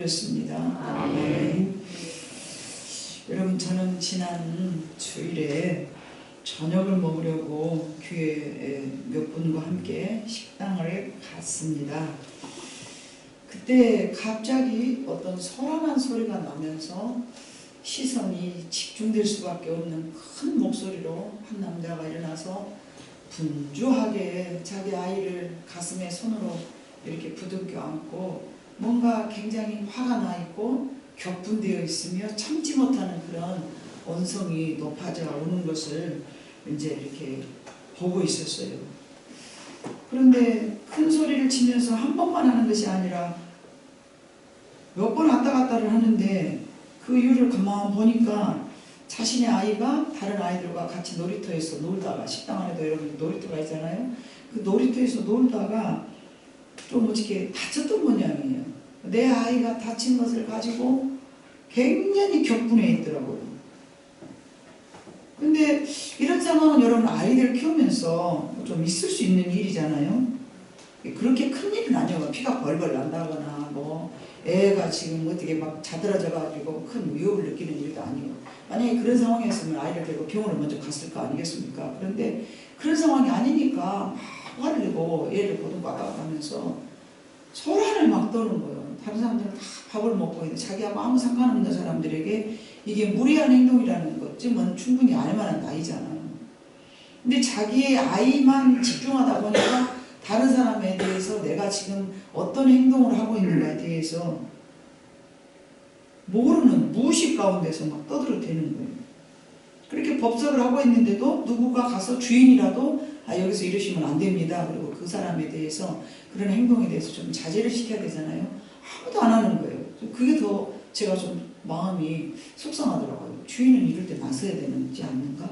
그렇습니다. 네. 여러분, 저는 지난 주일에 저녁을 먹으려고 교회에 몇 분과 함께 식당을 갔습니다. 그때 갑자기 어떤 소란한 소리가 나면서 시선이 집중될 수밖에 없는 큰 목소리로 한 남자가 일어나서 분주하게 자기 아이를 가슴에 손으로 이렇게 부둥켜 안고 뭔가 굉장히 화가 나 있고 격분되어 있으며 참지 못하는 그런 언성이 높아져 오는 것을 이제 이렇게 보고 있었어요. 그런데 큰 소리를 치면서 한 번만 하는 것이 아니라 몇 번 왔다 갔다를 하는데 그 이유를 가만 보니까 자신의 아이가 다른 아이들과 같이 놀이터에서 놀다가, 식당 안에도 여러분 놀이터가 있잖아요. 그 놀이터에서 놀다가 좀 어떻게 다쳤던 모양이에요. 내 아이가 다친 것을 가지고 굉장히 격분해 있더라고요. 근데 이런 상황은 여러분 아이들 키우면서 좀 있을 수 있는 일이잖아요. 그렇게 큰 일은 아니에요. 피가 벌벌 난다거나 뭐 애가 지금 어떻게 막 자들어져 가지고 큰 위협을 느끼는 일도 아니에요. 만약에 그런 상황이었으면 아이를 데리고 병원을 먼저 갔을 거 아니겠습니까? 그런데 그런 상황이 아니니까 막 화를 내고 애를 보듬고 왔다 갔다 하면서 소란을 막 떠는 거예요. 다른 사람들은 다 밥을 먹고 있는데 자기하고 아무 상관없는 사람들에게 이게 무리한 행동이라는 것쯤은 충분히 알 만한 나이잖아요. 근데 자기의 아이만 집중하다 보니까 다른 사람에 대해서 내가 지금 어떤 행동을 하고 있는가에 대해서 모르는 무의식 가운데서 막 떠들어대는 거예요. 그렇게 법석을 하고 있는데도 누구가 가서 주인이라도 여기서 이러시면 안 됩니다. 그리고 그 사람에 대해서 그런 행동에 대해서 좀 자제를 시켜야 되잖아요. 아무도 안 하는 거예요. 그게 더 제가 좀 마음이 속상하더라고요. 주인은 이럴 때 나서야 되지 않는가?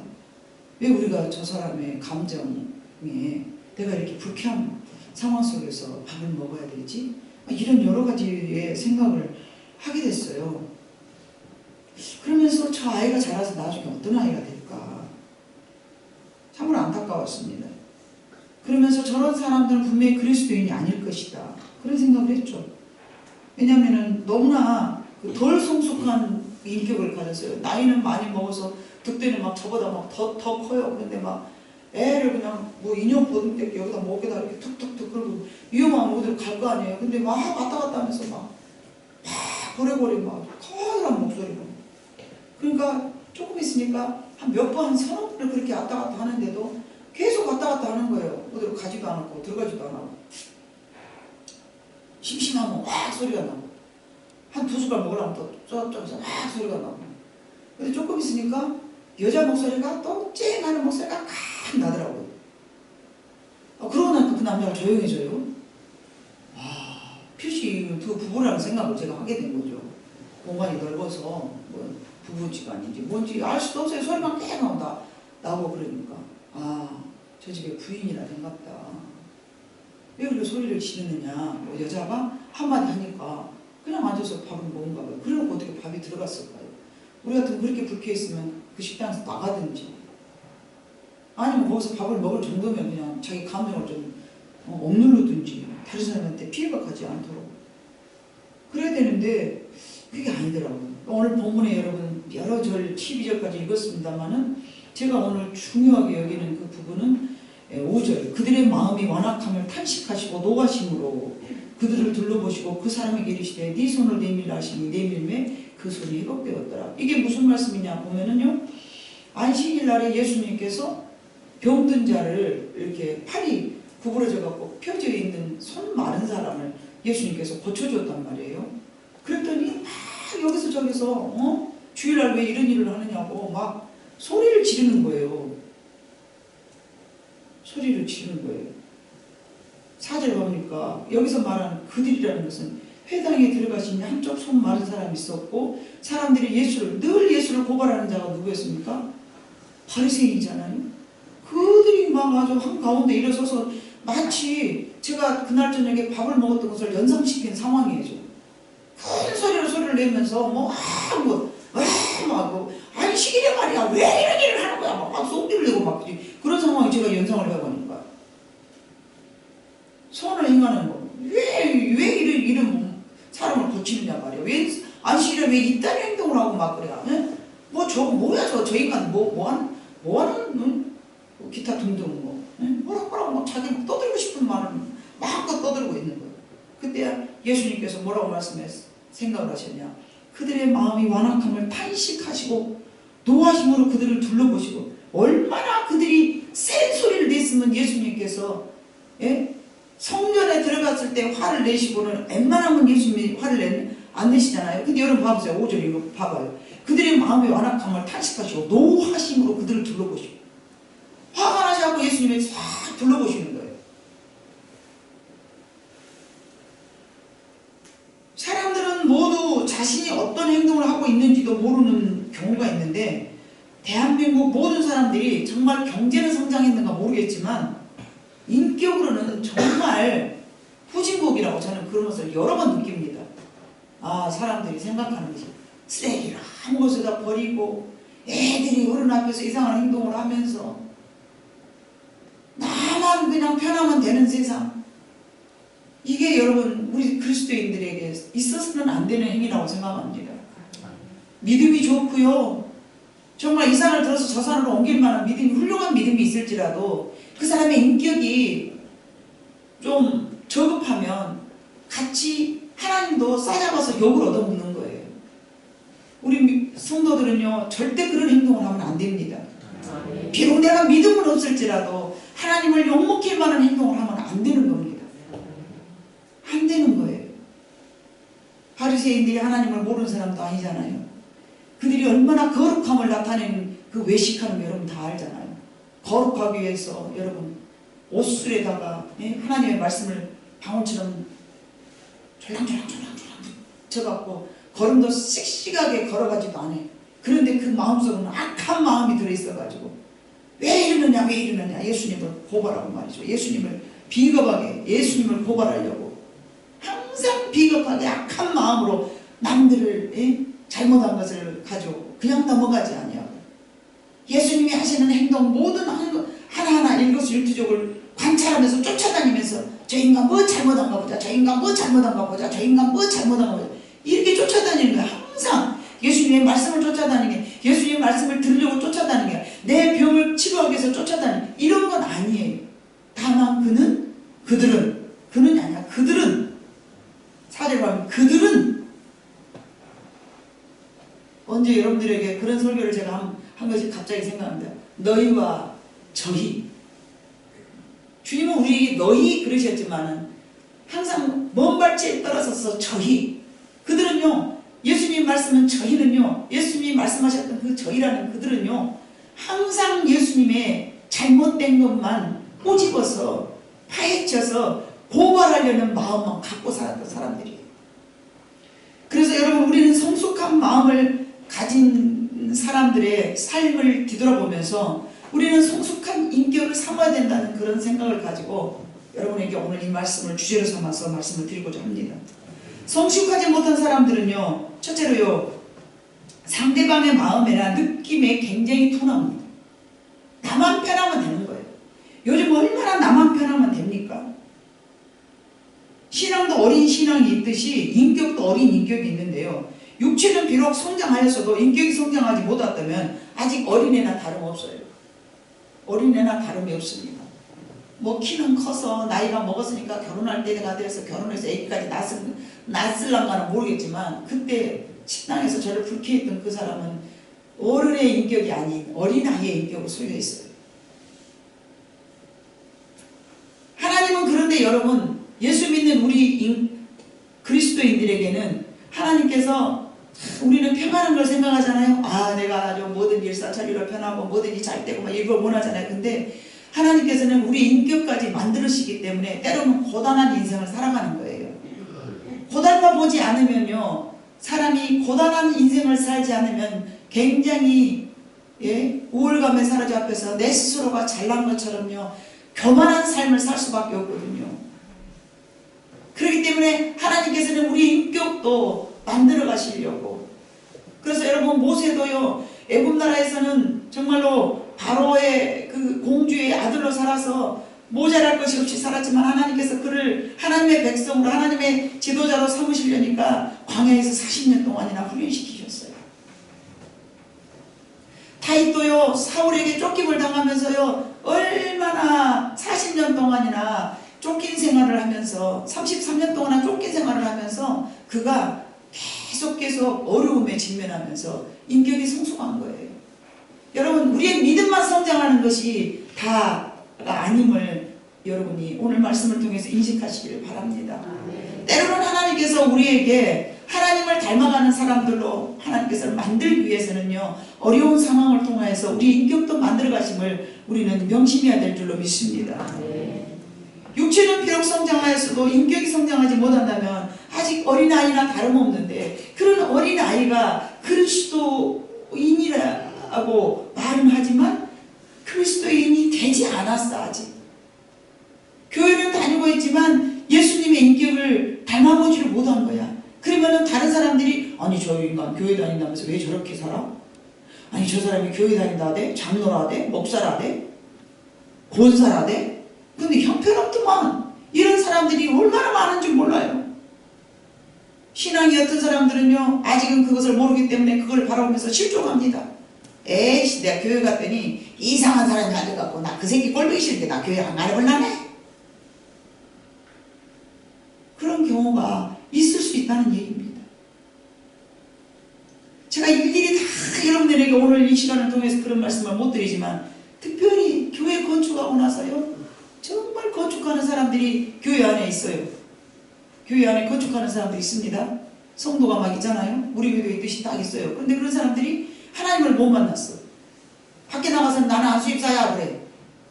왜 우리가 저 사람의 감정에 내가 이렇게 불쾌한 상황 속에서 밥을 먹어야 되지? 이런 여러 가지의 생각을 하게 됐어요. 그러면서 저 아이가 자라서 나중에 어떤 아이가 될까? 참으로 안타까웠습니다. 그러면서 저런 사람들은 분명히 그리스도인이 아닐 것이다. 그런 생각을 했죠. 왜냐하면 너무나 덜 성숙한 인격을 가졌어요. 나이는 많이 먹어서 득대는 막 저보다 막 더 커요. 그런데 막 애를 그냥 뭐 인형 보듬대 여기다 목에다 이렇게 툭툭툭 그러고 위험한 어디로 갈 거 아니에요. 근데 막 왔다 갔다 하면서 막 고래고래 막 커다란 목소리로. 그러니까 조금 있으니까 한 몇 번, 서너 번을 그렇게 왔다 갔다 하는데도 계속 왔다 갔다 하는 거예요. 어디로 가지도 않았고 들어가지도 안 하고. 심심하면 확 소리가 나고 한 두 숟갈 먹으려면 또 저쪽에서 확 소리가 나고. 근데 조금 있으니까 여자 목소리가 또 쨍하는 목소리가 칵 나더라고요. 그러고 나니까 그 남자가 조용해져요. 표시 두 부부라는 생각을 제가 하게 된 거죠. 공간이 넓어서 뭐 부부지간인지 뭔지 알 수도 없어요. 소리만 계속 나오고 그러니까 저 집에 부인이라 된갑다. 왜 그렇게 소리를 지르느냐. 뭐 여자가 한마디 하니까 그냥 앉아서 밥을 먹은가 봐요. 그러고 어떻게 밥이 들어갔을까요? 우리 같으면 그렇게 불쾌했으면 그 식당에서 나가든지 아니면 거기서 밥을 먹을 정도면 그냥 자기 감정을 좀 억누르든지 다른 사람한테 피해가 가지 않도록 그래야 되는데 그게 아니더라고요. 오늘 본문에 여러분 여러 절 12절까지 읽었습니다만은 제가 오늘 중요하게 여기는 그 부분은 5절 그들의 마음이 완악함을 탄식하시고 노가심으로 그들을 둘러보시고 그 사람에게 이르시되 네 손을 내밀라 하시니 내밀매 그 손이 회복되었더라. 이게 무슨 말씀이냐 보면은요, 안식일 날에 예수님께서 병든 자를 이렇게 팔이 구부러져 갖고 펴져 있는 손 마른 사람을 예수님께서 고쳐줬단 말이에요. 그랬더니 막 여기서 저기서 주일날 왜 이런 일을 하느냐고 막 소리를 지르는 거예요. 소리를 지르는 거예요. 4절 보니까 여기서 말하는 그들이라는 것은 회당에 들어가신 한쪽 손 마른 사람이 있었고 사람들이 늘 예수를 고발하는 자가 누구였습니까? 바리새인이잖아요. 그들이 막 아주 한가운데 일어서서 마치 제가 그날 저녁에 밥을 먹었던 것을 연상시킨 상황이에요. 큰 소리로 소리를 내면서 안식일에 말이야 왜 이런 일을 하는 거야 막 소리를 내고 막 그런 상황이 제가 연상을 해보니까 손을 행하는 거 왜 이런 사람을 고치느냐 말이야. 왜 안식일에 왜 이딴 행동을 하고 막 그래요. 예? 뭐 저거 뭐야 저 인간 뭐하는 응? 기타 등등 뭐 예? 뭐라고 막 자기 막 떠들고 싶은 말을 마음껏 떠들고 있는 거예요. 그때 예수님께서 뭐라고 생각을 하셨냐. 그들의 마음이 완악함을 탄식하시고 노하심으로 그들을 둘러보시고 얼마나 그들이 센 소리를 냈으면 예수님께서 예? 성전에 들어갔을 때 화를 내시고는 웬만하면 예수님이 화를 안 내시잖아요. 근데 여러분 봐보세요. 5절 이거 봐봐요. 그들의 마음의 완악함을 탄식하시고 노하심으로 그들을 둘러보시고 화가 나지 않고 예수님을 싹 둘러보시는 거예요. 사람들은 모두 자신이 어떤 행동을 하고 있는지도 모르는 경우가 있는데 대한민국 모든 사람들이 정말 경제는 성장했는가 모르겠지만 인격으로는 정말 후진국이라고 저는 그런 것을 여러 번 느낍니다. 아, 사람들이 생각하는 것이 쓰레기를 아무 곳에다 버리고 애들이 어른 앞에서 이상한 행동을 하면서 나만 그냥 편하면 되는 세상. 이게 여러분 우리 그리스도인들에게 있어서는 안 되는 행위라고 생각합니다. 믿음이 좋고요. 정말 이 산을 들어서 저 산으로 옮길 만한 믿음이 훌륭한 믿음이 있을지라도 그 사람의 인격이 좀 저급하면 같이 하나님도 싸잡아서 욕을 얻어먹는 거예요. 우리 성도들은요 절대 그런 행동을 하면 안 됩니다. 비록 내가 믿음은 없을지라도 하나님을 욕먹힐 만한 행동을 하면 안 되는 겁니다. 안 되는 거예요. 바리새인들이 하나님을 모르는 사람도 아니잖아요. 그들이 얼마나 거룩함을 나타내는 그 외식하는 거 여러분 다 알잖아요. 거룩하기 위해서 여러분 옷술에다가 하나님의 말씀을 방울처럼 졸랑졸랑 붙여갖고 걸음도 씩씩하게 걸어가지도 않아요. 그런데 그 마음속에는 악한 마음이 들어있어가지고 왜 이러느냐 예수님을 고발하고 말이죠. 예수님을 비겁하게 예수님을 고발하려고 항상 비겁하게 악한 마음으로 남들을 잘못한 것을 가지고 그냥 넘어가지 아니하고 예수님이 하시는 행동 모든 하나하나 일거수일투족을 관찰하면서 쫓아다니면서 저 인간 뭐 잘못한가 보자, 저 인간 뭐 잘못한가 보자, 저 인간 뭐 잘못한가 보자 이렇게 쫓아다니는 거야. 항상 예수님의 말씀을 쫓아다니는 게 예수님의 말씀을 들으려고 쫓아다니는 게 내 병을 치료하기 위해서 쫓아다니는 이런 건 아니에요. 다만 그들은 아니야. 그들은 사제를 하면 그들은 언제 여러분들에게 그런 설교를 제가 한 것이 갑자기 생각납니다. 너희와 저희. 주님은 우리에게 너희 그러셨지만은 항상 먼 발치에 떨어져서 저희. 그들은요. 예수님 말씀은 저희는요. 예수님이 말씀하셨던 그 저희라는 그들은요. 항상 예수님의 잘못된 것만 꼬집어서 파헤쳐서 고발하려는 마음만 갖고 살았던 사람들이에요. 그래서 여러분 우리는 성숙한 마음을 가진 사람들의 삶을 뒤돌아보면서 우리는 성숙한 인격을 삼아야 된다는 그런 생각을 가지고 여러분에게 오늘 이 말씀을 주제로 삼아서 말씀을 드리고자 합니다. 성숙하지 못한 사람들은요. 첫째로요. 상대방의 마음이나 느낌에 굉장히 둔합니다. 나만 편하면 되는 거예요. 요즘 얼마나 나만 편하면 됩니까? 신앙도 어린 신앙이 있듯이 인격도 어린 인격이 있는데요. 육체는 비록 성장하였어도 인격이 성장하지 못했다면 아직 어린애나 다름없어요. 어린애나 다름이 없습니다. 뭐 키는 커서 나이가 먹었으니까 결혼할 때가 돼서 결혼해서 애기까지 낳았을란가는 모르겠지만 그때 식당에서 저를 불쾌했던 그 사람은 어른의 인격이 아닌 어린아이의 인격을 소유했어요. 하나님은 그런데 여러분 예수 믿는 우리 그리스도인들에게는 하나님께서 우리는 평안한 걸 생각하잖아요. 아 내가 아주 모든 일사천리로 편하고 뭐든지 잘 되고 막 이걸 원하잖아요. 근데 하나님께서는 우리 인격까지 만들으시기 때문에 때로는 고단한 인생을 살아가는 거예요. 고달파 보지 않으면요. 사람이 고단한 인생을 살지 않으면 굉장히 우울감에 사라져 앞에서 내 스스로가 잘난 것처럼요. 교만한 삶을 살 수밖에 없거든요. 그렇기 때문에 하나님께서는 우리 인격도 만들어 가시려고. 그래서 여러분 모세도요. 애굽 나라에서는 정말로 바로의 그 공주의 아들로 살아서 모자랄 것이 없이 살았지만 하나님께서 그를 하나님의 백성으로 하나님의 지도자로 삼으시려니까 광야에서 40년 동안이나 훈련시키셨어요. 다윗도요, 사울에게 쫓김을 당하면서요, 얼마나 40년 동안이나 쫓긴 생활을 하면서 33년 동안이나 쫓긴 생활을 하면서 그가 계속 어려움에 직면하면서 인격이 성숙한 거예요. 여러분, 우리의 믿음만 성장하는 것이 다가 아님을 여러분이 오늘 말씀을 통해서 인식하시기를 바랍니다. 때로는 하나님께서 우리에게 하나님을 닮아가는 사람들로 하나님께서 만들기 위해서는요, 어려운 상황을 통해서 우리 인격도 만들어 가심을 우리는 명심해야 될 줄로 믿습니다. 육체는 비록 성장하였어도 인격이 성장하지 못한다면 아직 어린아이나 다름없는데, 그런 어린아이가 그리스도인이라고 말은 하지만 그리스도인이 되지 않았어. 아직 교회는 다니고 있지만 예수님의 인격을 닮아보지를 못한 거야. 그러면은 다른 사람들이 아니 저 인간 교회 다닌다면서 왜 저렇게 살아? 아니 저 사람이 교회 다닌다대? 장로라대? 목사라대? 권사라대? 근데 형편없더만. 이런 사람들이 얼마나 많은지 몰라요. 신앙이 어떤 사람들은요, 아직은 그것을 모르기 때문에 그걸 바라보면서 실족합니다. 에이씨, 내가 교회 갔더니 이상한 사람이 앉아갖고 나 그 새끼 꼴보기 싫은데 나 교회 안 가려볼라네? 그런 경우가 있을 수 있다는 얘기입니다. 제가 일일이 다 여러분들에게 오늘 이 시간을 통해서 그런 말씀을 못 드리지만, 특별히 교회 건축하고 나서요, 정말 건축하는 사람들이 교회 안에 있어요. 교회 안에 건축하는 사람들이 있습니다. 성도가 막 있잖아요. 우리 교회에 있듯이 딱 있어요. 그런데 그런 사람들이 하나님을 못 만났어. 밖에 나가서 나는 안수집사야 그래.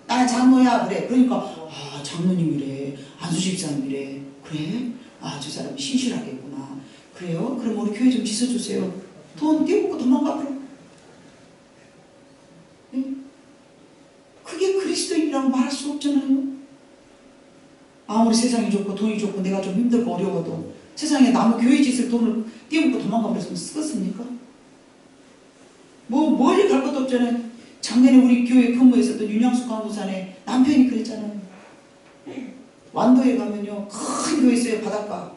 나는 장로야 그래. 그러니까 아 장로님이래, 안수집사님이래. 그래? 아 저 사람이 신실하겠구나. 그래요? 그럼 우리 교회 좀 지어주세요. 돈 띄워먹고 도망가 그래. 네? 그게 그리스도인이라고 말할 수 없잖아요. 아무리 세상이 좋고 돈이 좋고 내가 좀 힘들고 어려워도 세상에 남의 교회 짓을 돈을 띄워먹고 도망가 버렸으면 쓰겠습니까? 뭐 멀리 갈 것도 없잖아요. 작년에 우리 교회 근무했었던 윤양숙 강도사네 남편이 그랬잖아요. 완도에 가면요, 큰 교회 있어요. 바닷가.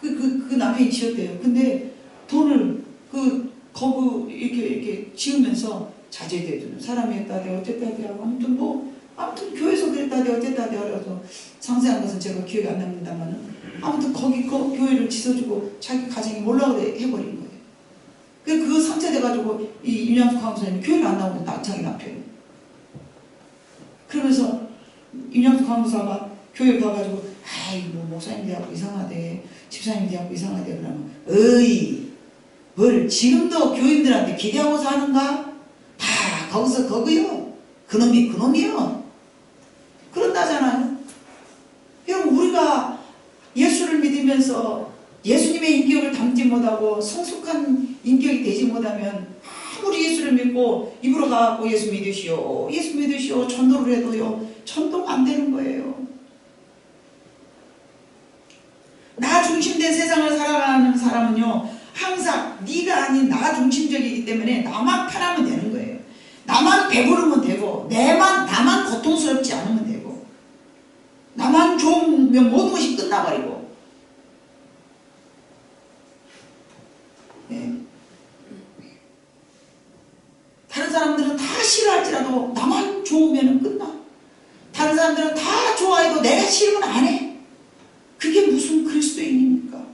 그 남편이 지었대요. 근데 돈을 거기 이렇게 지으면서 자제대주는 사람이 했다대 어쨌다대 하고 아무튼 교회에서 그랬다대 어쨌다대 하려서 상세한 것은 제가 기억이 안 납니다만은 아무튼 거기 교회를 지어주고 자기 가정이 몰라 그래 해버린 거예요. 그 상처돼가지고 이 윤양숙 강도사님이 교회를 안 나오는 자기 남편이. 그러면서 윤양숙 강도사가 교회 가가지고 아이 뭐 목사님 대하고 이상하대, 집사님 대하고 이상하대 그러면 어이 뭘 지금도 교인들한테 기대하고 사는가? 다 거기서 거기요. 그놈이요. 그런다잖아요. 여러분 우리가 예수를 믿으면서 예수님의 인격을 담지 못하고 성숙한 인격이 되지 못하면 아무리 예수를 믿고 입으로 가고 예수 믿으시오 전도를 해도요 전도가 안 되는 거예요. 나 중심된 세상을 살아가는 사람은요 항상 네가 아닌 나 중심적이기 때문에 나만 편하면 되는 거예요. 나만 배부르면 되고 나만 고통스럽지 않으면 되고 나만 좋으면 모든 것이 끝나버리고. 네. 다른 사람들은 다 싫어할지라도 나만 좋으면 끝나. 다른 사람들은 다 좋아해도 내가 싫으면 안 해. 그게 무슨 그리스도인입니까?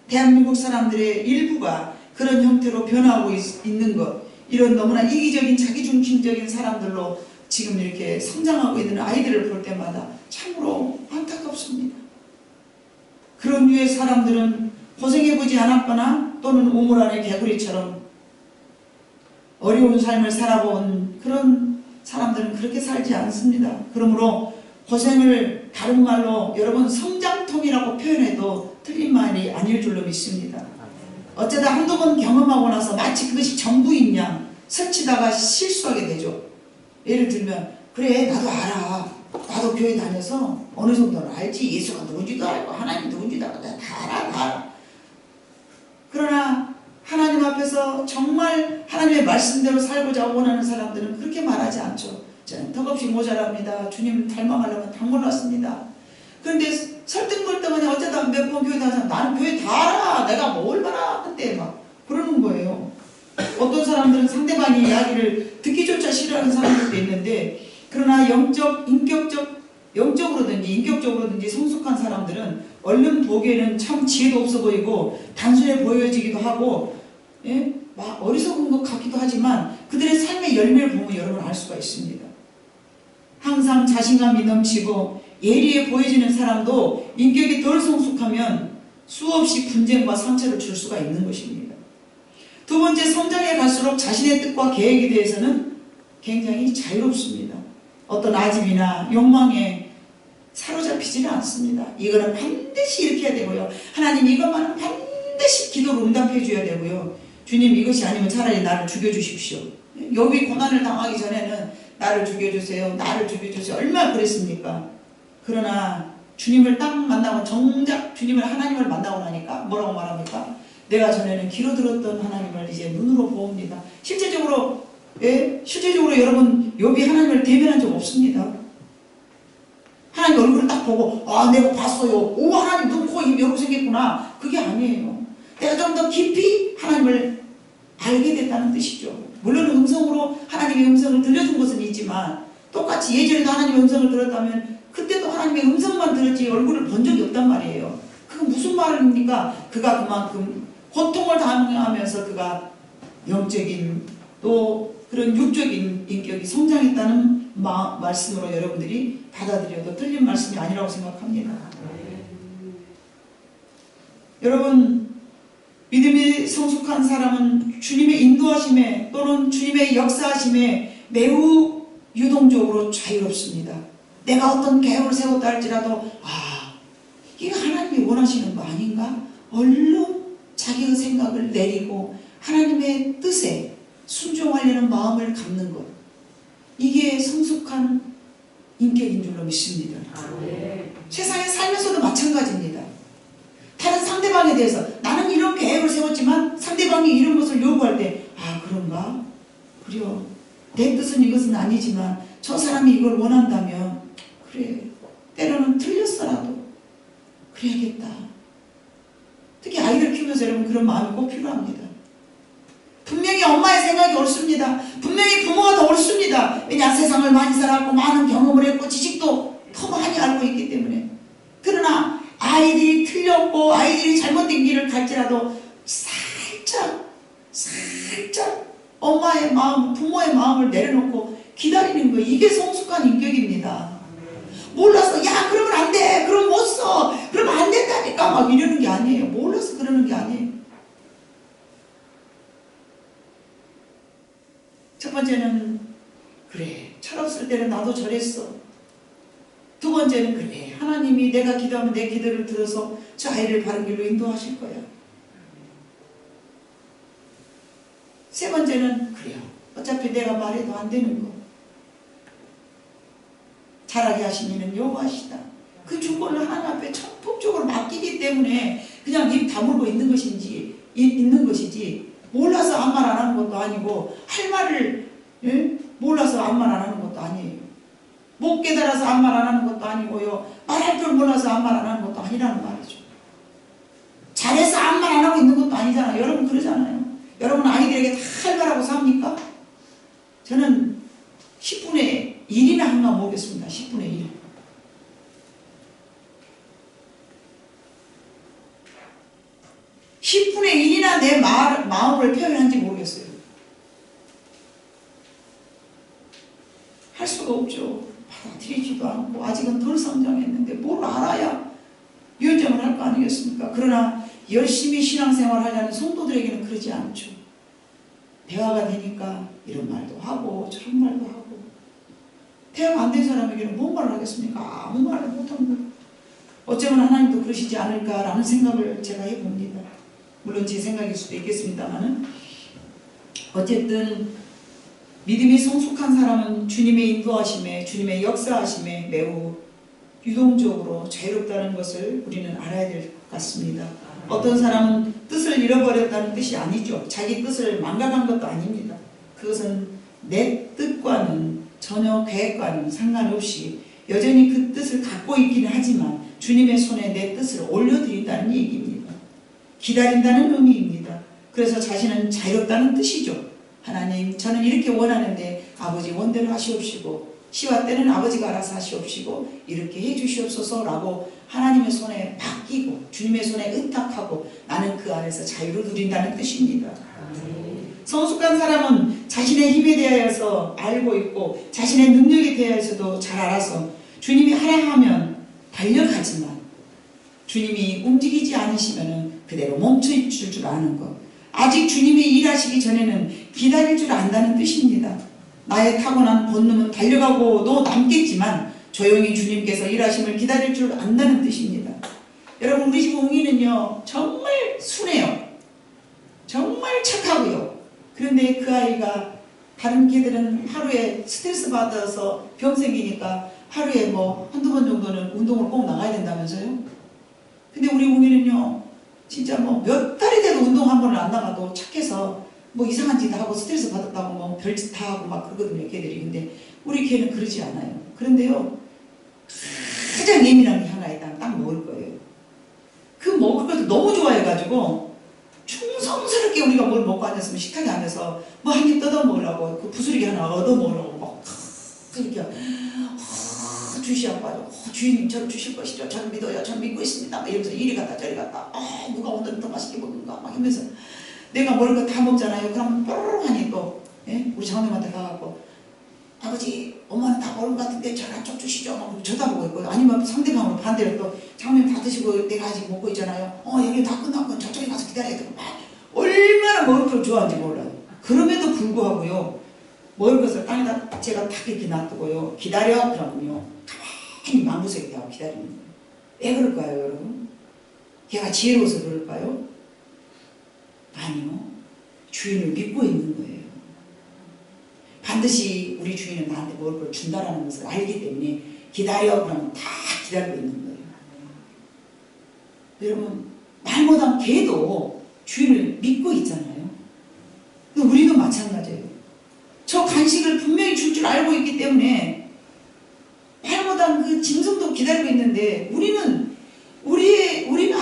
대한민국 사람들의 일부가 그런 형태로 변하고 있는 것, 이런 너무나 이기적인 자기중심적인 사람들로 지금 이렇게 성장하고 있는 아이들을 볼 때마다 참으로 안타깝습니다. 그런 류의 사람들은 고생해보지 않았거나 또는 우물 안의 개구리처럼 어려운 삶을 살아본 그런 사람들은 그렇게 살지 않습니다. 그러므로 고생을 다른 말로 여러분 성장통이라고 표현해도 틀린 말이 아닐 줄로 믿습니다. 어쩌다 한두 번 경험하고 나서 마치 그것이 전부인 양 설치다가 실수하게 되죠. 예를 들면 그래 나도 알아. 나도 교회 다녀서 어느 정도는 알지. 예수가 누군지도 알고 하나님 누군지도 알고 다 알아. 그러나 하나님 앞에서 정말 하나님의 말씀대로 살고자 원하는 사람들은 그렇게 말하지 않죠. 저는 턱없이 모자랍니다. 주님 닮아가려면 다 몰랐습니다. 그런데 설득벌떡하니 어쩌다 몇 번 교회 다니는 사람, 나는 교회 다 알아. 내가 뭐 얼마나 그때 막 그러는 거예요. 어떤 사람들은 상대방의 이야기를 듣기조차 싫어하는 사람들도 있는데, 그러나 영적으로든지 인격적으로든지 성숙한 사람들은 얼른 보기에는 참 지혜도 없어 보이고 단순해 보여지기도 하고, 예? 막 어리석은 것 같기도 하지만 그들의 삶의 열매를 보면 여러분 알 수가 있습니다. 항상 자신감이 넘치고 예리해 보여지는 사람도 인격이 덜 성숙하면 수없이 분쟁과 상처를 줄 수가 있는 것입니다. 두 번째, 성장해 갈수록 자신의 뜻과 계획에 대해서는 굉장히 자유롭습니다. 어떤 아집이나 욕망에 사로잡히지는 않습니다. 이거는 반드시 이렇게 해야 되고요. 하나님 이것만은 반드시 기도로 응답해 줘야 되고요. 주님 이것이 아니면 차라리 나를 죽여주십시오. 여기 고난을 당하기 전에는 나를 죽여주세요. 나를 죽여주세요. 얼마나 그랬습니까? 그러나 주님을 딱 만나고 정작 하나님을 만나고 나니까 뭐라고 말합니까? 내가 전에는 귀로 들었던 하나님을 이제 눈으로 보옵니다. 실제적으로 여러분 욥이 하나님을 대면한 적 없습니다. 하나님 얼굴을 딱 보고 내가 봤어요. 오, 하나님 눈, 코, 입 이렇게 생겼구나. 그게 아니에요. 내가 좀 더 깊이 하나님을 알게 됐다는 뜻이죠. 물론 음성으로 하나님의 음성을 들려준 것은 있지만 똑같이 예전에도 하나님의 음성을 들었다면 그때도 하나님의 음성만 들었지 얼굴을 본 적이 없단 말이에요. 그건 무슨 말입니까? 그가 그만큼 고통을 당하면서 그가 영적인 또 그런 육적인 인격이 성장했다는 말씀으로 여러분들이 받아들여도 틀린 말씀이 아니라고 생각합니다. 여러분, 믿음이 성숙한 사람은 주님의 인도하심에 또는 주님의 역사하심에 매우 유동적으로 자유롭습니다. 내가 어떤 계획을 세웠다 할지라도 이거 하나님이 원하시는 거 아닌가? 얼른 자기의 생각을 내리고 하나님의 뜻에 순종하려는 마음을 갖는 것, 이게 성숙한 인격인 줄로 믿습니다. 세상에 살면서도 마찬가지입니다. 다른 상대방에 대해서 나는 이런 계획을 세웠지만 상대방이 이런 것을 요구할 때 그런가? 그래요. 내 뜻은 이것은 아니지만 저 사람이 이걸 원한다면 그래, 때로는 틀렸어라도 그래야겠다. 특히 아이들 키우면서 여러분 그런 마음이 꼭 필요합니다. 분명히 엄마의 생각이 옳습니다. 분명히 부모가 더 옳습니다. 왜냐, 세상을 많이 살았고 많은 경험을 했고 지식도 더 많이 알고 있기 때문에. 그러나 아이들이 틀렸고 아이들이 잘못된 길을 갈지라도 살짝 엄마의 마음, 부모의 마음을 내려놓고 기다리는 거, 이게 성숙한 인격입니다. 몰라서 그러면 안 돼, 그럼 못 써, 그러면 안 된다니까 막 이러는 게 아니에요. 몰라서 그러는 게 아니에요. 첫 번째는 그래, 철없을 때는 나도 저랬어. 두 번째는 그래, 하나님이 내가 기도하면 내 기도를 들어서 저 아이를 바른 길로 인도하실 거야. 세 번째는 그래요, 어차피 내가 말해도 안 되는 거 잘하게 하시면 여호와시다. 그 주권을 하나님 앞에 전폭적으로 맡기기 때문에 그냥 입 다물고 있는 것이지 몰라서 아무 말 안 하는 것도 아니고 할 말을 몰라서 아무 말 안 하는 것도 아니에요. 못 깨달아서 아무 말 안 하는 것도 아니고요. 말할 줄 몰라서 아무 말 안 하는 것도 아니라는 말이죠. 잘해서 아무 말 안 하고 있는 것도 아니잖아요. 여러분 그러잖아요. 여러분 아이들에게 다 할 말하고 삽니까? 저는 10분의 1이나 한가 모르겠습니다. 10분의 1. 내 마음을 표현한지 모르겠어요. 할 수가 없죠. 받아들이지도 않고 아직은 덜 성장했는데 뭘 알아야 유언장을 할 거 아니겠습니까? 그러나 열심히 신앙생활 하려는 성도들에게는 그러지 않죠. 대화가 되니까 이런 말도 하고 저런 말도 하고. 대화가 안 된 사람에게는 뭔 말을 하겠습니까? 아무 말을 못하는 거예요. 어쩌면 하나님도 그러시지 않을까라는 생각을 제가 해봅니다. 물론 제 생각일 수도 있겠습니다만은, 어쨌든 믿음이 성숙한 사람은 주님의 인도하심에, 주님의 역사하심에 매우 유동적으로 자유롭다는 것을 우리는 알아야 될 것 같습니다. 어떤 사람은 뜻을 잃어버렸다는 뜻이 아니죠. 자기 뜻을 망각한 것도 아닙니다. 그것은 내 뜻과는 전혀 계획과는 상관없이 여전히 그 뜻을 갖고 있기는 하지만 주님의 손에 내 뜻을 올려드린다는 얘기입니다. 기다린다는 의미입니다. 그래서 자신은 자유롭다는 뜻이죠. 하나님, 저는 이렇게 원하는데 아버지 원대로 하시옵시고 시와 때는 아버지가 알아서 하시옵시고 이렇게 해주시옵소서라고 하나님의 손에 맡기고 주님의 손에 의탁하고 나는 그 안에서 자유를 누린다는 뜻입니다. 성숙한 사람은 자신의 힘에 대하여서 알고 있고 자신의 능력에 대하여서도 잘 알아서 주님이 하라 하면 달려가지만 주님이 움직이지 않으시면 그대로 멈춰있을 줄 아는 것. 아직 주님이 일하시기 전에는 기다릴 줄 안다는 뜻입니다. 나의 타고난 본능은 달려가고도 남겠지만 조용히 주님께서 일하심을 기다릴 줄 안다는 뜻입니다. 여러분, 우리 집 웅이는요 정말 순해요. 정말 착하고요. 그런데 그 아이가 다른 개들은 하루에 스트레스 받아서 병 생기니까 하루에 뭐 한두 번 정도는 운동을 꼭 나가야 된다면서요. 근데 우리 웅이는요 진짜 뭐 몇 달이 돼도 운동 한 번을 안 나가도 착해서 뭐 이상한 짓 하고 스트레스 받았다고 뭐 별짓 다 하고 막 그러거든요, 걔들이. 근데 우리 걔는 그러지 않아요. 그런데요 가장 예민한 게 하나 있다면 딱 먹을 거예요. 그 먹을 것도 너무 좋아해가지고 충성스럽게 우리가 뭘 먹고 앉았으면 식탁에 앉아서 뭐 한 입 뜯어 먹으려고 그 부스러기 하나 얻어 먹으려고 막 이렇게 주시하고 주인님 저를 주실 것이죠. 저를 믿어요. 저를 믿고 있습니다. 막 이러면서 이리 갔다 저리 갔다 누가 오늘 더 맛있게 먹는가 막 이러면서 내가 먹을 거 다 먹잖아요. 그러면 뽀로롱 하니 또 우리 장모님한테 가갖고 아버지 엄마는 다 먹은 것 같은데 저를 좀 주시죠. 막 쳐다보고 있고 아니면 상대방으로 반대로 또 장모님 다 드시고 내가 아직 먹고 있잖아요. 여기 다 끝났고 저쪽에 가서 기다려야 되고 막 얼마나 먹을 걸 좋아하는지 몰라요. 그럼에도 불구하고요 먹을 것을 땅에다 제가 딱 이렇게 놔두고요 기다려 그러면요 가만히 망구석에 대하고 기다리는 거예요. 왜 그럴까요, 여러분? 걔가 지혜로워서 그럴까요? 아니요, 주인을 믿고 있는 거예요. 반드시 우리 주인은 나한테 먹을 걸 준다라는 것을 알기 때문에 기다려 그러면 다 기다리고 있는 거예요. 여러분, 말 못한 개도 주인을 믿고 있잖아요. 우리도 마찬가지예요. 저 간식을 분명히 줄 줄 알고 있기 때문에 말 못한 그 짐승도 기다리고 있는데 우리가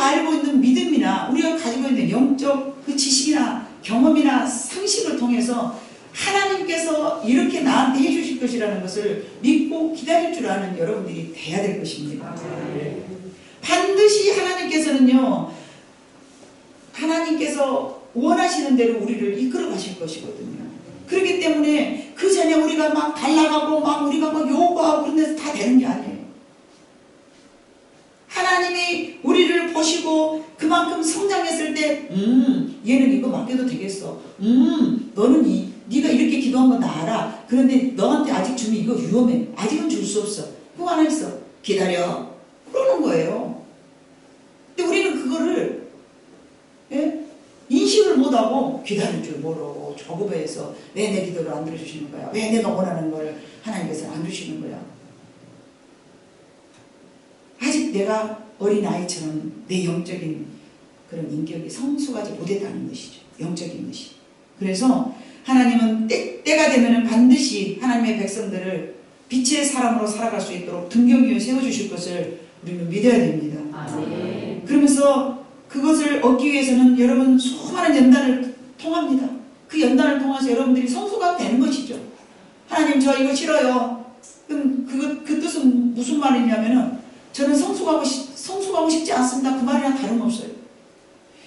알고 있는 믿음이나 우리가 가지고 있는 영적 그 지식이나 경험이나 상식을 통해서 하나님께서 이렇게 나한테 해주실 것이라는 것을 믿고 기다릴 줄 아는 여러분들이 돼야 될 것입니다. 반드시 하나님께서 원하시는 대로 우리를 이끌어 가실 것이거든요. 그렇기 때문에 그 전에 우리가 막 달라가고 막 우리가 막 요구하고 그런 데서 다 되는 게 아니에요. 하나님이 우리를 보시고 그만큼 성장했을 때 얘는 이거 맡겨도 되겠어. 너는 네가 이렇게 기도한 건 나 알아. 그런데 너한테 아직 주면 이거 위험해. 아직은 줄 수 없어. 그거 하나 있어. 기다려. 그러는 거예요. 근데 우리는 그거를 인식을 못하고 기다릴 줄 모르고 조급해서 왜 내 기도를 안 들어주시는 거야? 왜 내가 원하는 걸 하나님께서 안 주시는 거야? 아직 내가 어린아이처럼 내 영적인 그런 인격이 성숙하지 못했다는 것이죠. 영적인 것이. 그래서 하나님은 때가 되면 반드시 하나님의 백성들을 빛의 사람으로 살아갈 수 있도록 등경 위에 세워주실 것을 우리는 믿어야 됩니다. 그러면서 그것을 얻기 위해서는 여러분 수많은 연단을 통합니다. 그 연단을 통해서 여러분들이 성숙하게 되는 것이죠. 하나님 저 이거 싫어요. 그럼 그 뜻은 무슨 말이냐면은 저는 성숙하고 싶지 않습니다. 그 말이랑 다름없어요.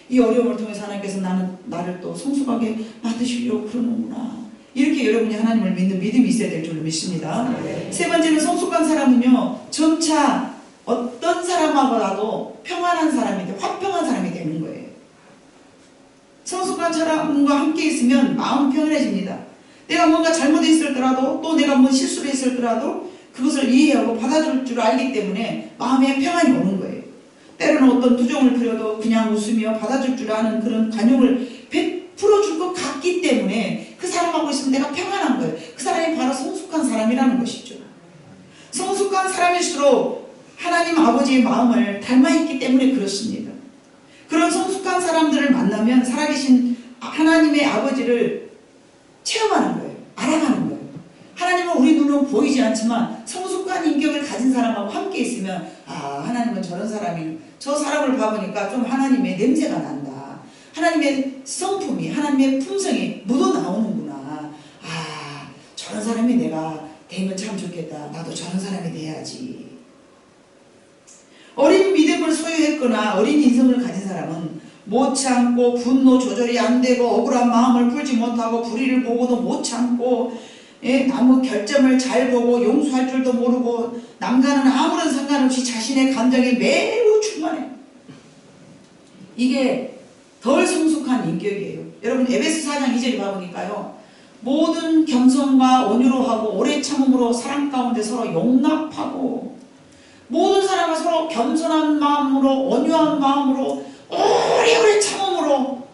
이 어려움을 통해서 하나님께서 나를 또 성숙하게 만드시려고 그러는구나. 이렇게 여러분이 하나님을 믿는 믿음이 있어야 될 줄로 믿습니다. 세 번째는 성숙한 사람은요 점차 어떤 사람하고라도 평안한 사람이 돼, 화평한 사람이 되는 거예요. 성숙한 사람과 함께 있으면 마음은 평안해집니다. 내가 뭔가 잘못했을더라도 또 내가 뭐 실수를 했을더라도 그것을 이해하고 받아줄 줄 알기 때문에 마음에 평안이 오는 거예요. 때로는 어떤 부정을 부려도 그냥 웃으며 받아줄 줄 아는 그런 관용을 베풀어줄 것 같기 때문에 그 사람하고 있으면 내가 평안한 거예요. 그 사람이 바로 성숙한 사람이라는 것이죠. 성숙한 사람일수록 하나님 아버지의 마음을 닮아있기 때문에 그렇습니다. 그런 성숙한 사람들을 만나면 살아계신 하나님의 아버지를 체험하는 거예요. 알아가는 거예요. 하나님은 우리 눈으로 보이지 않지만 성숙한 성숙한 인격을 가진 사람하고 함께 있으면 아 하나님은 저런 사람이 저 사람을 봐보니까 좀 하나님의 냄새가 난다. 하나님의 성품이 하나님의 품성이 묻어나오는구나. 아 저런 사람이 내가 되면 참 좋겠다. 나도 저런 사람이 돼야지. 어린 믿음을 소유했거나 어린 인성을 가진 사람은 못 참고 분노 조절이 안 되고 억울한 마음을 풀지 못하고 불의를 보고도 못 참고 남의 결점을 잘 보고 용서할 줄도 모르고 남과는 아무런 상관없이 자신의 감정에 매우 충만해. 이게 덜 성숙한 인격이에요. 여러분 에베소 4장 2절에 봐보니까요. 모든 겸손과 온유로 하고 오래 참음으로 사랑 가운데 서로 용납하고 모든 사람을 서로 겸손한 마음으로 온유한 마음으로 오래오래 참음으로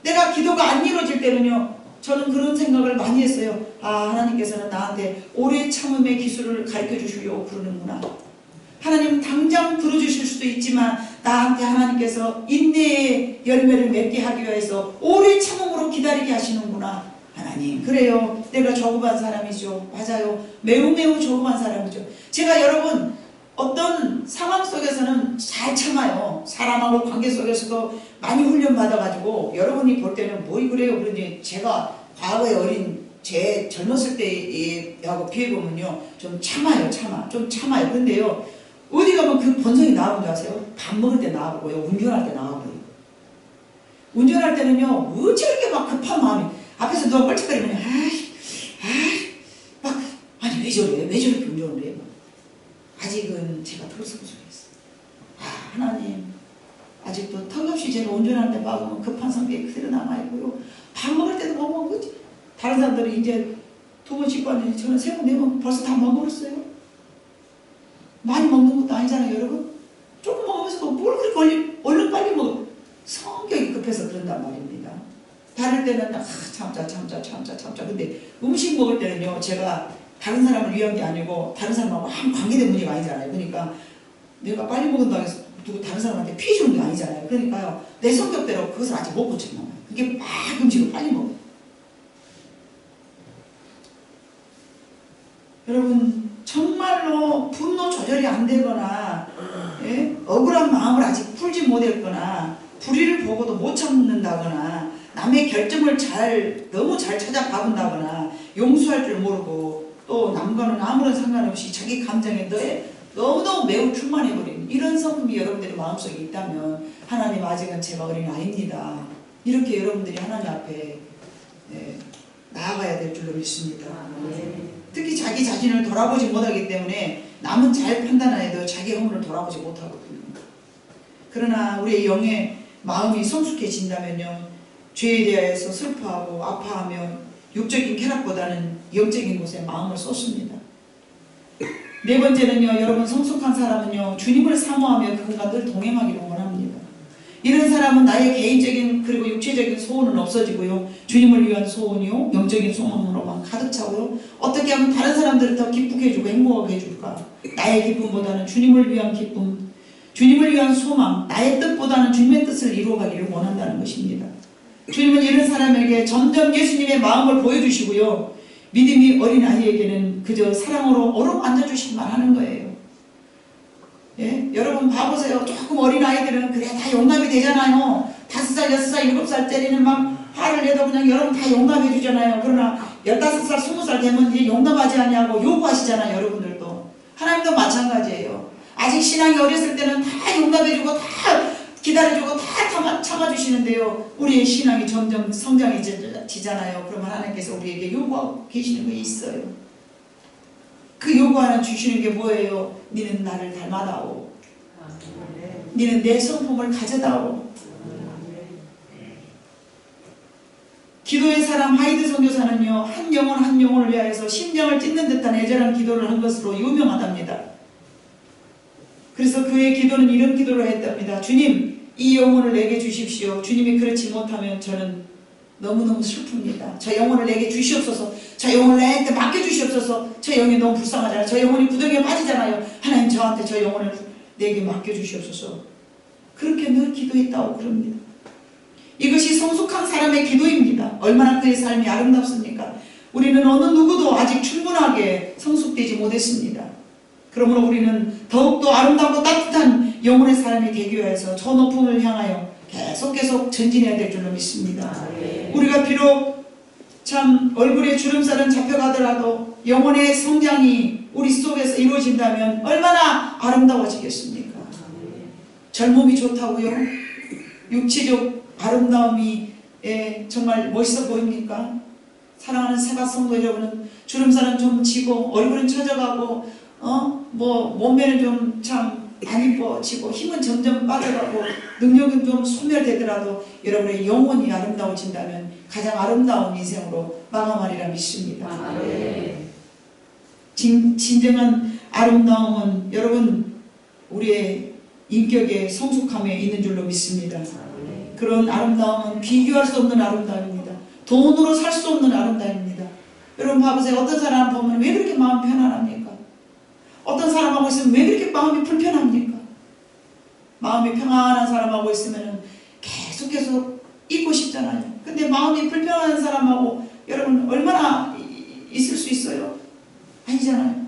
내가 기도가 안 이루어질 때는요. 저는 그런 생각을 많이 했어요. 아 하나님께서는 나한테 오래 참음의 기술을 가르쳐 주시려고 그러는구나. 하나님 당장 들어주실 수도 있지만 나한테 하나님께서 인내의 열매를 맺게 하기 위해서 오래 참음으로 기다리게 하시는구나. 하나님 그래요. 내가 조급한 사람이죠. 맞아요. 매우 조급한 사람이죠. 제가 여러분 어떤 상황 속에서는 잘 참아요. 사람하고 관계 속에서도 많이 훈련받아가지고 여러분이 볼 때는 뭐 그래요. 그런데 제가 과거에 어린 제 젊었을 때하고 비해보면요. 좀 참아요. 좀 참아요. 근데요. 어디 가면 그 본성이 나와본 줄 아세요? 밥 먹을 때 나와보고요. 운전할 때 나와보고요. 운전할 때는요. 어찌 막 급한 마음이 앞에서 누가 뻘짓거리면 막 아니 왜 저렇게 운전을 해요? 아직은 제가 덜 성숙했어요. 아 하나님 아직도 턱없이 제가 운전하는데 막으면 급한 성격이 그대로 남아있고요. 밥 먹을 때도 못 먹었지. 다른 사람들은 이제 2번 씻고 왔는데 저는 3번 4번 벌써 다 먹어버렸어요. 많이 먹는 것도 아니잖아요 여러분. 조금 먹으면서도 뭘 그렇게 얼른 빨리 먹어. 성격이 급해서 그런단 말입니다. 다를 때는 참자. 근데 음식 먹을 때는요. 제가 다른 사람을 위한 게 아니고 다른 사람하고 아무 관계된 문제가 아니잖아요. 그러니까 내가 빨리 먹은다고 해서 누구 다른 사람한테 피해 주는 게 아니잖아요. 그러니까요. 내 성격대로 그것을 아직 못 고쳤나 봐요. 그게 막 음식을 빨리 먹어요. 여러분 정말로 분노 조절이 안 되거나 억울한 마음을 아직 풀지 못했거나 불의를 보고도 못 참는다거나 남의 결점을 너무 잘 찾아봐본다거나 용서할 줄 모르고 또 남과는 아무런 상관없이 자기 감정에 너무너무 매우 충만해버린 이런 성품이 여러분들의 마음속에 있다면 하나님 아직은 제가 어린 아이입니다. 이렇게 여러분들이 하나님 앞에 나아가야 될 줄로 믿습니다. 특히 자기 자신을 돌아보지 못하기 때문에 남은 잘 판단해도 자기 허물을 돌아보지 못하거든요. 그러나 우리의 영의 마음이 성숙해진다면요. 죄에 대해서 슬퍼하고 아파하며 육적인 쾌락보다는 영적인 곳에 마음을 쏟습니다. 4번째는요. 여러분 성숙한 사람은요. 주님을 사모하며 그분과 늘 동행하기를 원합니다. 이런 사람은 나의 개인적인 그리고 육체적인 소원은 없어지고요. 주님을 위한 소원이요. 영적인 소망으로만 가득 차고요. 어떻게 하면 다른 사람들을 더 기쁘게 해주고 행복하게 해줄까. 나의 기쁨보다는 주님을 위한 기쁨, 주님을 위한 소망, 나의 뜻보다는 주님의 뜻을 이루어가기를 원한다는 것입니다. 주님은 이런 사람에게 점점 예수님의 마음을 보여주시고요. 믿음이 어린 아이에게는 그저 사랑으로 어루만져 주시기만 하는 거예요. 여러분 봐보세요. 조금 어린 아이들은 그래 다 용납이 되잖아요. 5살, 6살, 7살짜리는 막 화를 내도 그냥 여러분 다 용납해 주잖아요. 그러나 15살, 20살 되면 이제 용납하지 않냐고 요구하시잖아요. 여러분들도. 하나님도 마찬가지예요. 아직 신앙이 어렸을 때는 다 용납해주고 다 기다려주고 다 참아주시는데요. 우리의 신앙이 점점 성장해지잖아요. 그러면 하나님께서 우리에게 요구하고 계시는 게 있어요. 그 요구하는 주시는 게 뭐예요? 니는 나를 닮아다오. 니는 내 성품을 가져다오. 기도의 사람 하이드 선교사는요. 한 영혼을 위하여서 심장을 찢는 듯한 애절한 기도를 한 것으로 유명하답니다. 그래서 그의 기도는 이런 기도를 했답니다. 주님, 이 영혼을 내게 주십시오. 주님이 그렇지 못하면 저는 너무너무 슬픕니다. 저 영혼을 내게 주시옵소서. 저 영혼을 내게 맡겨주시옵소서. 저 영혼이 너무 불쌍하잖아요. 저 영혼이 구덩이에 빠지잖아요. 하나님 저한테 저 영혼을 내게 맡겨주시옵소서. 그렇게 늘 기도했다고 그럽니다. 이것이 성숙한 사람의 기도입니다. 얼마나 그의 삶이 아름답습니까? 우리는 어느 누구도 아직 충분하게 성숙되지 못했습니다. 그러므로 우리는 더욱더 아름답고 따뜻한 영혼의 사람이 되기 위해서 저 높음을 향하여 계속 전진해야 될 줄로 믿습니다. 우리가 비록 참 얼굴에 주름살은 잡혀가더라도 영혼의 성장이 우리 속에서 이루어진다면 얼마나 아름다워지겠습니까? 젊음이 좋다고요? 육체적 아름다움이 정말 멋있어 보입니까? 사랑하는 새가 성도 여러분은 주름살은 좀 지고 얼굴은 처져가고 몸매는 좀 참 안 이뻐지고 힘은 점점 빠져가고 능력은 좀 소멸되더라도 여러분의 영혼이 아름다워진다면 가장 아름다운 인생으로 마감하리라 믿습니다. 진정한 아름다움은 여러분 우리의 인격의 성숙함에 있는 줄로 믿습니다. 그런 아름다움은 비교할 수 없는 아름다움입니다. 돈으로 살 수 없는 아름다움입니다. 여러분 봐보세요. 어떤 사람 보면 왜 그렇게 마음 편안합니까? 어떤 사람하고 있으면 왜 그렇게 마음이 불편합니까? 마음이 평안한 사람하고 있으면 계속 있고 싶잖아요. 근데 마음이 불편한 사람하고 여러분 얼마나 있을 수 있어요? 아니잖아요.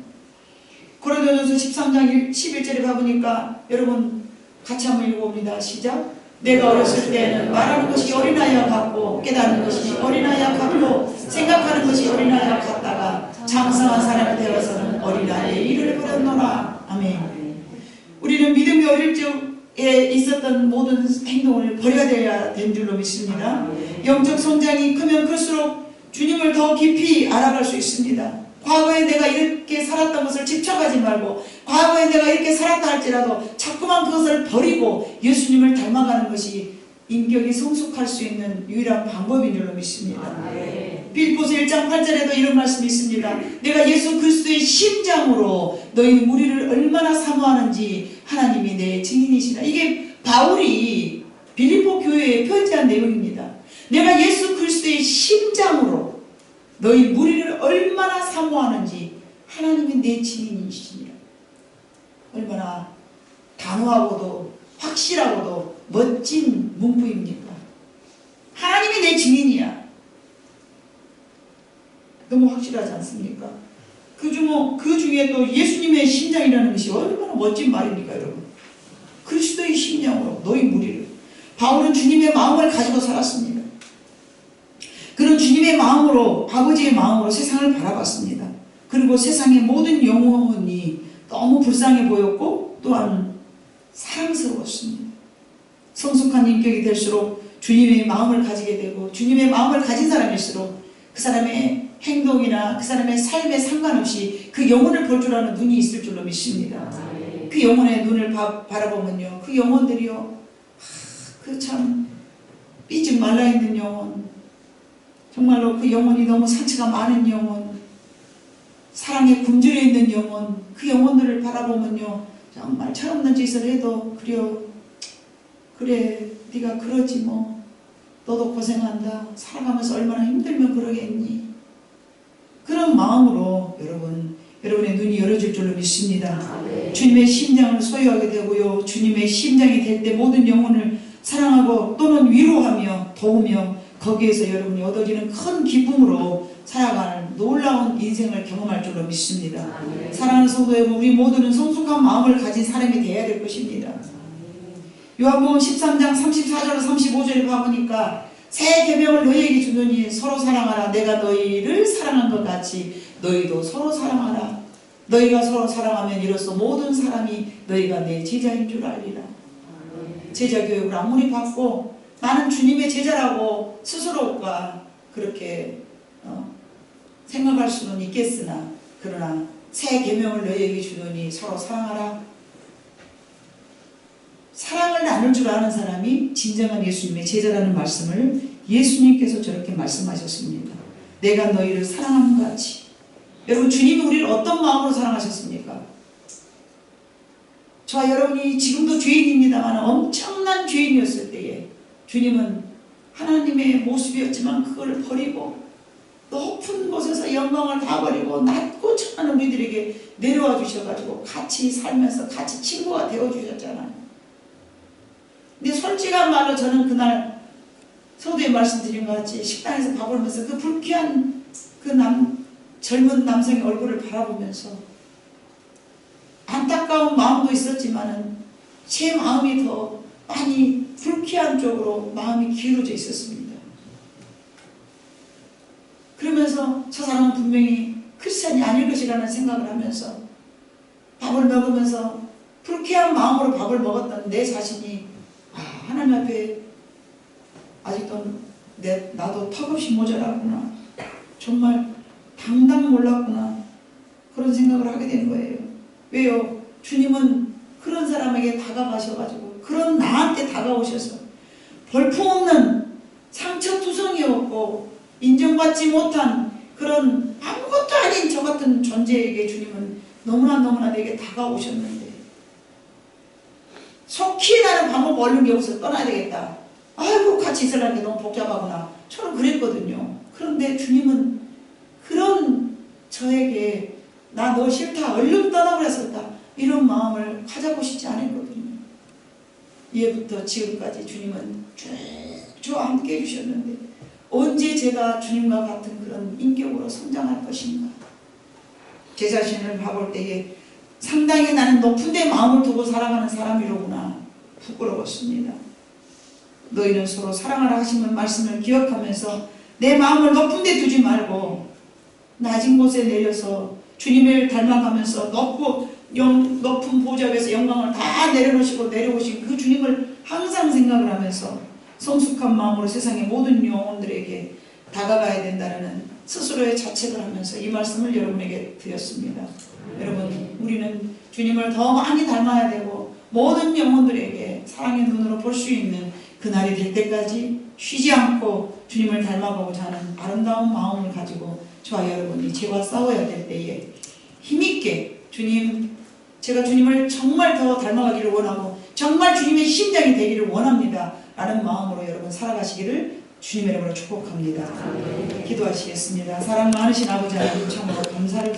고린도전서 13장 11절에 가보니까 여러분 같이 한번 읽어봅니다. 시작. 내가 어렸을 때는 말하는 것이 어린아이와 같고 깨닫는 것이 아이와 같고 생각하는 것이 어린아이와 같다가 장성한 사람이 되어서는 어린아이의 일을 버렸노라. 아멘. 우리는 믿음이 어릴 적에 있었던 모든 행동을 버려야 된 줄로 믿습니다. 영적 성장이 크면 클수록 주님을 더 깊이 알아갈 수 있습니다. 과거에 내가 이렇게 살았던 것을 집착하지 말고 과거에 내가 이렇게 살았다 할지라도 자꾸만 그것을 버리고 예수님을 닮아가는 것이 인격이 성숙할 수 있는 유일한 방법인 줄로 믿습니다. 빌립보서 1장 8절에도 이런 말씀이 있습니다. 내가 예수 그리스도의 심장으로 너희 무리를 얼마나 사모하는지 하나님이 내 증인이시라. 이게 바울이 빌립보 교회에 편지한 내용입니다. 내가 예수 그리스도의 심장으로 너희 무리를 얼마나 사모하는지 하나님이 내 증인이시니라. 얼마나 단호하고도 확실하고도 멋진 문구입니까? 하나님이 내 증인이야. 너무 확실하지 않습니까? 그 중에 또 예수님의 심장이라는 것이 얼마나 멋진 말입니까, 여러분? 그리스도의 심장으로 너희 무리를. 바울은 주님의 마음을 가지고 살았습니다. 그런 주님의 마음으로, 아버지의 마음으로 세상을 바라봤습니다. 그리고 세상의 모든 영혼이 너무 불쌍해 보였고 또한 사랑스러웠습니다. 성숙한 인격이 될수록 주님의 마음을 가지게 되고 주님의 마음을 가진 사람일수록 그 사람의 행동이나 그 사람의 삶에 상관없이 그 영혼을 볼 줄 아는 눈이 있을 줄로 믿습니다. 그 영혼의 눈을 바라보면요, 그 영혼들이요, 그 참 삐죽 말라있는 영혼, 정말로 그 영혼이 너무 상처가 많은 영혼, 사랑에 굶주려 있는 영혼, 그 영혼들을 바라보면요, 정말 철없는 짓을 해도 그래 네가 그러지 뭐, 너도 고생한다, 살아가면서 얼마나 힘들면 그러겠니. 그런 마음으로 여러분의 눈이 열어질 줄로 믿습니다. 주님의 심장을 소유하게 되고요, 주님의 심장이 될 때 모든 영혼을 사랑하고 또는 위로하며 도우며 거기에서 여러분이 얻어지는 큰 기쁨으로 살아가는 놀라운 인생을 경험할 줄로 믿습니다. 사랑하는 성도 여러분, 우리 모두는 성숙한 마음을 가진 사람이 되어야 될 것입니다. 요한복음 13장 34절 35절에 가보니까 새 계명을 너희에게 주노니 서로 사랑하라. 내가 너희를 사랑한 것 같이 너희도 서로 사랑하라. 너희가 서로 사랑하면 이로써 모든 사람이 너희가 내 제자인 줄 알리라. 제자 교육을 아무리 받고 나는 주님의 제자라고 스스로가 그렇게 생각할 수는 있겠으나, 그러나 새 계명을 너희에게 주노니 서로 사랑하라. 사랑을 나눌 줄 아는 사람이 진정한 예수님의 제자라는 말씀을 예수님께서 저렇게 말씀하셨습니다. 내가 너희를 사랑하는 것 같이. 여러분, 주님이 우리를 어떤 마음으로 사랑하셨습니까? 저와 여러분이 지금도 죄인입니다만 엄청난 죄인이었을 때에 주님은 하나님의 모습이었지만 그걸 버리고 높은 곳에서 영광을 다 버리고 낮고 천한 우리들에게 내려와 주셔가지고 같이 살면서 같이 친구가 되어주셨잖아요. 근데 솔직한 말로 저는 그날 서두에 말씀드린 것 같이 식당에서 밥을 먹으면서 그 불쾌한 그 젊은 남성의 얼굴을 바라보면서 안타까운 마음도 있었지만은 제 마음이 더 많이 불쾌한 쪽으로 마음이 기울어져 있었습니다. 그러면서 저 사람은 분명히 크리스찬이 아닐 것이라는 생각을 하면서 밥을 먹으면서 불쾌한 마음으로 밥을 먹었던 내 자신이 하나님 앞에 아직도 나도 턱없이 모자라구나, 정말 당당 몰랐구나, 그런 생각을 하게 되는 거예요. 왜요? 주님은 그런 사람에게 다가가셔가지고 그런 나한테 다가오셔서 볼품없는 상처투성이었고 인정받지 못한 그런 아무것도 아닌 저 같은 존재에게 주님은 너무나 내게 다가오셨는데, 속히 나는 밥 먹고 얼른 여기서 떠나야 되겠다, 아이고 같이 있으라는 게 너무 복잡하구나, 저는 그랬거든요. 그런데 주님은 그런 저에게 나 너 싫다, 얼른 떠나버렸었다, 이런 마음을 가져보시지 않았거든요. 예부터 지금까지 주님은 쭉 저와 함께 해주셨는데 언제 제가 주님과 같은 그런 인격으로 성장할 것인가. 제 자신을 봐볼 때에 상당히 나는 높은 데 마음을 두고 살아가는 사람이로구나, 부끄러웠습니다. 너희는 서로 사랑하라 하시는 말씀을 기억하면서 내 마음을 높은 데 두지 말고 낮은 곳에 내려서 주님을 닮아가면서 높은 보좌 위에서 영광을 다 내려오신 그 주님을 항상 생각을 하면서 성숙한 마음으로 세상의 모든 영혼들에게 다가가야 된다는 스스로의 자책을 하면서 이 말씀을 여러분에게 드렸습니다. 여러분, 우리는 주님을 더 많이 닮아야 되고 모든 영혼들에게 사랑의 눈으로 볼 수 있는 그날이 될 때까지 쉬지 않고 주님을 닮아가고자 하는 아름다운 마음을 가지고 저와 여러분이 죄와 싸워야 될 때에 힘있게 제가 주님을 정말 더 닮아가기를 원하고 정말 주님의 심장이 되기를 원합니다 라는 마음으로 여러분 살아가시기를 주님의 이름으로 축복합니다. 기도하시겠습니다. 사랑 많으신 아버지 하나님, 참으로 감사를